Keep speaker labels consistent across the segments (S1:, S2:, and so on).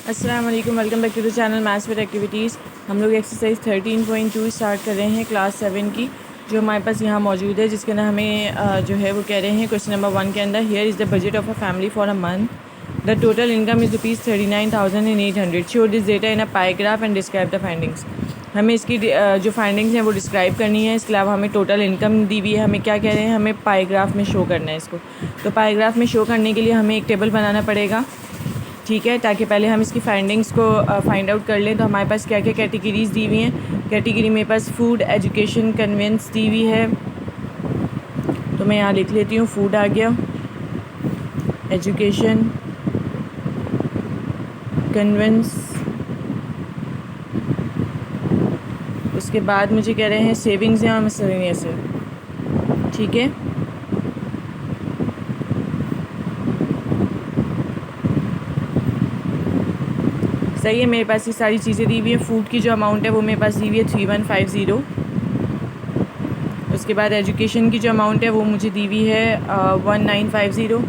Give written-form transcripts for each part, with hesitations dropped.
S1: अस्सलाम वालेकुम, welcome back to the channel maths with activities. हम लोग एक्सरसाइज 13.2 स्टार्ट कर रहे हैं क्लास 7 की, जो हमारे पास यहाँ मौजूद है, जिसके अंदर हमें जो है वो कह रहे हैं क्वेश्चन नंबर 1 के अंदर, here is the budget of a family for a month, the total income is ₹39,800, show this data in a pie graph and describe the findings. हमें इसकी जो फाइंडिंग्स हैं वो डिस्क्राइब करनी है। इसके अलावा हमें टोटल इनकम दी हुई है, हमें क्या कह रहे हैं, हमें पाईग्राफ में शो करना है इसको। तो पाईग्राफ में शो करने के लिए हमें एक टेबल बनाना पड़ेगा, ठीक है, ताकि पहले हम इसकी फाइंडिंग्स को फाइंड आउट कर लें। तो हमारे पास क्या क्या कैटेगरीज़ दी हुई हैं। कैटेगरी मेरे पास फूड, एजुकेशन, कन्वेंस दी हुई है। तो मैं यहाँ लिख लेती हूँ, फूड आ गया, एजुकेशन, कन्वेंस, उसके बाद मुझे कह रहे हैं सेविंग्स हैं और मिसलेनियस है, ठीक है। सही है, मेरे पास ये सारी चीज़ें दी हुई है। फूड की जो अमाउंट है वो मेरे पास दी हुई है 3150। उसके बाद एजुकेशन की जो अमाउंट है वो मुझे दी हुई है 1950।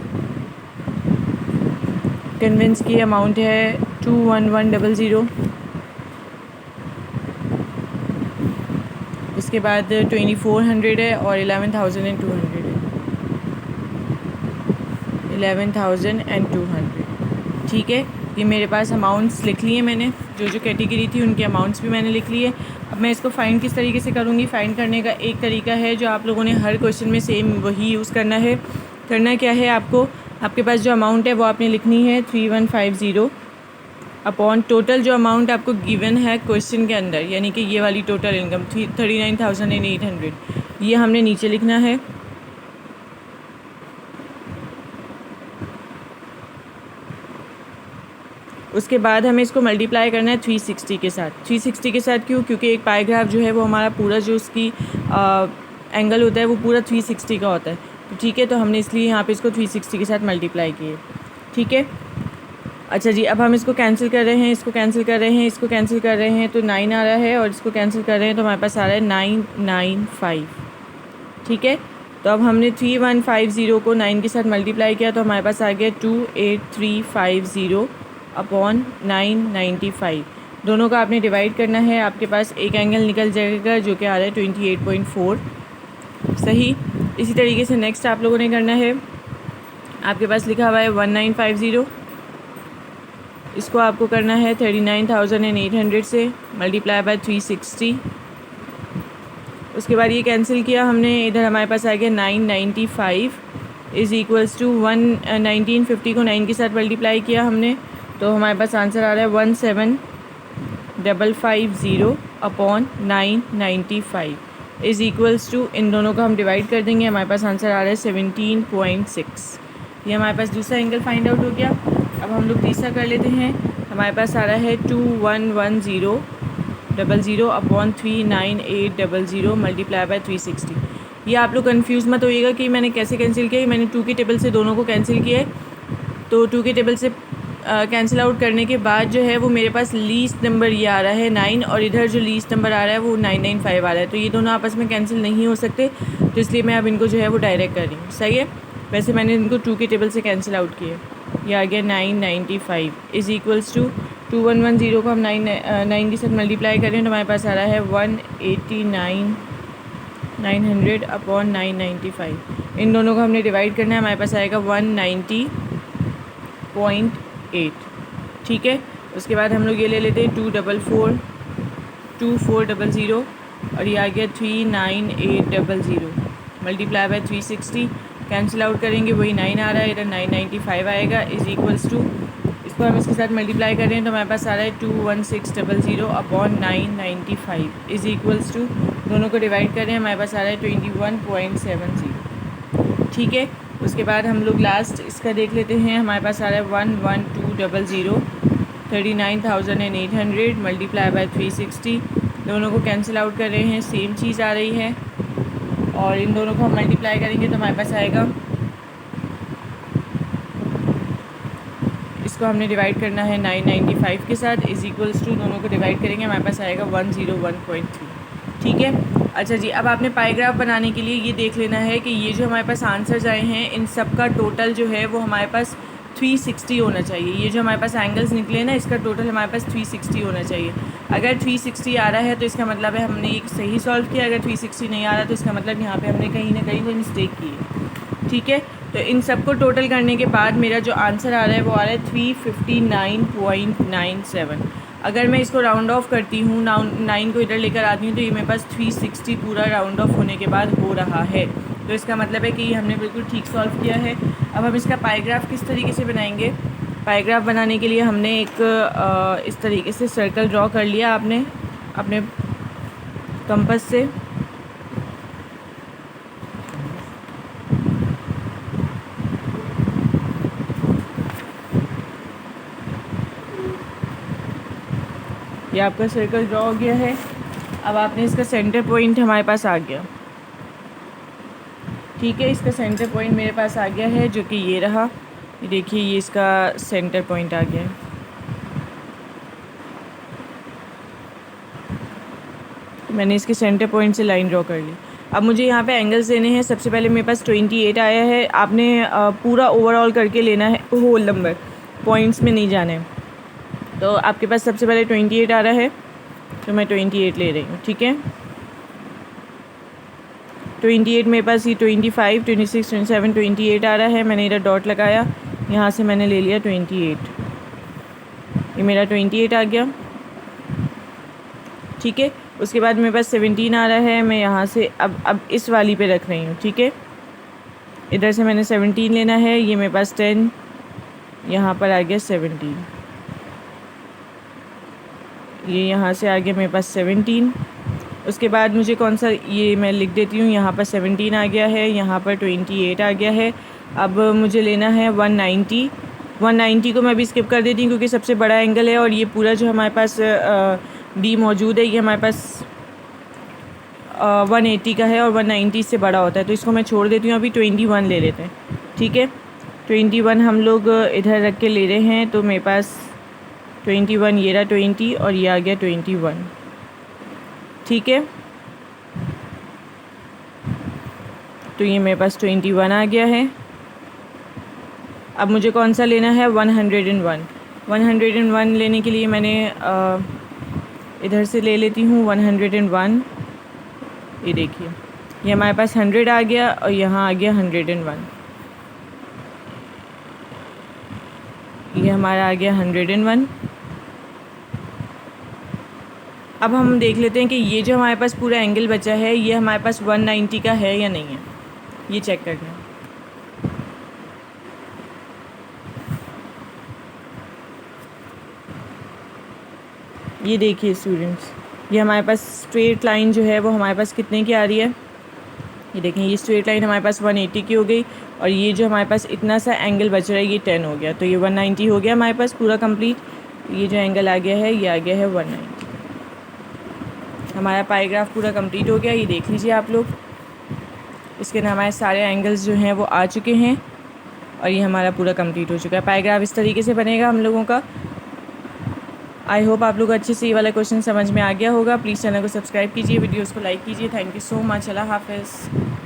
S1: कन्वेंस की अमाउंट है 21100। उसके बाद 2400 है और 11,200 है, 11,200, ठीक है। ये मेरे पास अमाउंट्स लिख लिए मैंने, जो जो कैटेगरी थी उनके अमाउंट्स भी मैंने लिख लिए। अब मैं इसको फ़ाइंड किस तरीके से करूँगी। फ़ाइंड करने का एक तरीका है जो आप लोगों ने हर क्वेश्चन में सेम वही यूज़ करना है। करना क्या है, आपको आपके पास जो अमाउंट है वो आपने लिखनी है 3150 अपॉन टोटल जो अमाउंट आपको गिवन है क्वेश्चन के अंदर, यानी कि ये वाली टोटल इनकम 39,800, ये हमने नीचे लिखना है। उसके बाद हमें इसको मल्टीप्लाई करना है 360 के साथ। 360 के साथ क्यों? क्योंकि एक पाईग्राफ जो है वो हमारा पूरा जो उसकी एंगल होता है वो पूरा 360 का होता है। तो ठीक है, तो हमने इसलिए यहाँ पे इसको 360 के साथ मल्टीप्लाई किए, ठीक है। अच्छा जी, अब हम इसको कैंसिल कर रहे हैं, इसको कैंसिल कर रहे हैं, इसको कैंसिल कर रहे हैं, तो 9 आ रहा है, और इसको कैंसिल कर रहे हैं तो हमारे पास आ रहा है 995, ठीक है। तो अब हमने 3150 को 9 के साथ मल्टीप्लाई किया तो हमारे पास आ गया 28350 अपॉन 995। दोनों का आपने डिवाइड करना है, आपके पास एक एंगल निकल जाएगा जो कि आ रहा है 28.4, सही। इसी तरीके से नेक्स्ट आप लोगों ने करना है, आपके पास लिखा हुआ है 1950, इसको आपको करना है 39,800 से मल्टीप्लाई बाय 360। उसके बाद ये कैंसिल किया हमने, इधर हमारे पास आ गया 995 इज़ इक्वल्स टू 1950 को 9 के साथ मल्टीप्लाई किया हमने, तो हमारे पास आंसर आ रहा है 17,550 अपॉन 995 इज़ इक्वल्स टू, इन दोनों को हम डिवाइड कर देंगे, हमारे पास आंसर आ रहा है 17.6। ये हमारे पास दूसरा एंगल फाइंड आउट हो गया। अब हम लोग तीसरा कर लेते हैं। हमारे पास आ रहा है 211000 अपॉन 39800 मल्टीप्लाई बाय 360। ये आप लोग कंफ्यूज मत होइएगा कि मैंने कैसे कैंसिल किया। मैंने 2 की टेबल से दोनों को कैंसिल किया है, तो 2 की टेबल से कैंसिल आउट करने के बाद जो है वो मेरे पास लीस्ट नंबर ये आ रहा है 9, और इधर जो लीस्ट नंबर आ रहा है वो 995 आ रहा है। तो ये दोनों आपस में कैंसिल नहीं हो सकते, तो इसलिए मैं अब इनको जो है वो डायरेक्ट कर रही हूँ, सही है। वैसे मैंने इनको 2 की टेबल से कैंसिल आउट किए। ये आ गया 995 इज़ इक्वल्स टू 2110 को हम 9 के साथ मल्टीप्लाई करें तो हमारे पास आ रहा है 189,900 अपॉन 995। इन दोनों को हमने डिवाइड करना है, हमारे पास आएगा 190.8, ठीक है। उसके बाद हम लोग ये ले लेते हैं 2400 और ये आ गया 39800 मल्टीप्लाई बाय 360। कैंसिल आउट करेंगे, वही 9 आ रहा है, इधर 995 आएगा इज़ इक्वल्स टू, इसको हम इसके साथ मल्टीप्लाई करें तो हमारे पास आ रहा है 21600 अपॉन 995 इज़ इक्वल्स टू, दोनों को डिवाइड करें हमारे पास आ रहा है 21.70, ठीक है। उसके बाद हम लोग लास्ट इसका देख लेते हैं, हमारे पास आ रहा है 11200 39,800 मल्टीप्लाई बाय 360। दोनों को कैंसिल आउट कर रहे हैं, सेम चीज़ आ रही है, और इन दोनों को हम मल्टीप्लाई करेंगे तो हमारे पास आएगा, इसको हमने डिवाइड करना है 995 के साथ इज़ इक्वल्स टू, दोनों को डिवाइड करेंगे हमारे पास आएगा 101.3, ठीक है। अच्छा जी, अब आपने पाईग्राफ बनाने के लिए ये देख लेना है कि ये जो हमारे पास आंसर्स आए हैं इन सब का टोटल जो है वो हमारे पास 360 होना चाहिए। ये जो हमारे पास एंगल्स निकले हैं ना, इसका टोटल हमारे पास 360 होना चाहिए। अगर 360 आ रहा है तो इसका मतलब है हमने एक सही सॉल्व किया। अगर 360 नहीं आ रहा तो इसका मतलब यहाँ पे हमने कहीं ना कहीं कोई मिस्टेक की है। ठीक है, तो इन सबको टोटल करने के बाद मेरा जो आंसर आ रहा है वो आ रहा है 359.97। अगर मैं इसको राउंड ऑफ करती हूँ, 9 को इधर लेकर आती हूँ, तो ये मेरे पास 360 पूरा राउंड ऑफ होने के बाद हो रहा है। तो इसका मतलब है कि ये हमने बिल्कुल ठीक सॉल्व किया है। अब हम इसका पाईग्राफ किस तरीके से बनाएंगे? पाईग्राफ बनाने के लिए हमने एक इस तरीके से सर्कल ड्रॉ कर लिया आपने अपने कंपास से। ये आपका सर्कल ड्रॉ हो गया है। अब आपने इसका सेंटर पॉइंट हमारे पास आ गया। ठीक है, इसका सेंटर पॉइंट मेरे पास आ गया है, जो कि ये रहा। ये देखिए, ये इसका सेंटर पॉइंट आ गया है। तो मैंने इसके सेंटर पॉइंट से लाइन ड्रॉ कर ली। अब मुझे यहाँ पे एंगल्स देने हैं। सबसे पहले मेरे पास 28 आया है। आपने पूरा ओवरऑल करके लेना है, होल नंबर, पॉइंट्स में नहीं जाना है। तो आपके पास सबसे पहले 28 आ रहा है, तो मैं 28 ले रही हूँ। ठीक है, 28 मेरे पास, ये 25, 26, 27, 28 आ रहा है। मैंने इधर डॉट लगाया, यहाँ से मैंने ले लिया 28। ये मेरा 28 आ गया। ठीक है, उसके बाद मेरे पास 17 आ रहा है। मैं यहाँ से अब इस वाली पे रख रही हूँ। ठीक है, इधर से मैंने 17 लेना है। ये मेरे पास 10, यहाँ पर आ गया 17। ये यहाँ से आ गया मेरे पास 17। उसके बाद मुझे कौन सा, ये मैं लिख देती हूँ, यहाँ पर 17 आ गया है, यहाँ पर 28 आ गया है। अब मुझे लेना है 190। 190 को मैं भी स्किप कर देती हूँ क्योंकि सबसे बड़ा एंगल है, और ये पूरा जो हमारे पास डी मौजूद है, ये हमारे पास 180 का है और 190 से बड़ा होता है, तो इसको मैं छोड़ देती हूँ। अभी 21 ले लेते हैं। ठीक है, 21 हम लोग इधर रख के ले रहे हैं। तो मेरे पास 21, ये रहा 20 और ये आ गया 21। ठीक है, तो ये मेरे पास 21 आ गया है। अब मुझे कौन सा लेना है? 101। 101 लेने के लिए मैंने इधर से ले लेती हूँ 101। ये देखिए, ये हमारे पास 100 आ गया और यहाँ आ गया 101। ये हमारा आ गया 101। अब हम देख लेते हैं कि ये जो हमारे पास पूरा एंगल बचा है, ये हमारे पास 190 का है या नहीं है, ये चेक करना है। ये देखिए स्टूडेंट्स, ये हमारे पास स्ट्रेट लाइन जो है वो हमारे पास कितने की आ रही है? ये देखें, ये स्ट्रेट लाइन हमारे पास 180 की हो गई, और ये जो हमारे पास इतना सा एंगल बच रहा है ये 10 हो गया, तो ये 190 हो गया हमारे पास पूरा कंप्लीट। ये जो एंगल आ गया है ये आ गया है 190। हमारा पाईग्राफ पूरा कंप्लीट हो गया। ये देख लीजिए आप लोग, इसके अंदर हमारे सारे एंगल्स जो हैं वो आ चुके हैं और ये हमारा पूरा कंप्लीट हो चुका है। पाईग्राफ इस तरीके से बनेगा हम लोगों का। आई होप आप लोग अच्छे से ये वाला क्वेश्चन समझ में आ गया होगा। प्लीज़ चैनल को सब्सक्राइब कीजिए, वीडियोज़ को लाइक कीजिए। Thank you so much. अल्लाह हाफ़िज़।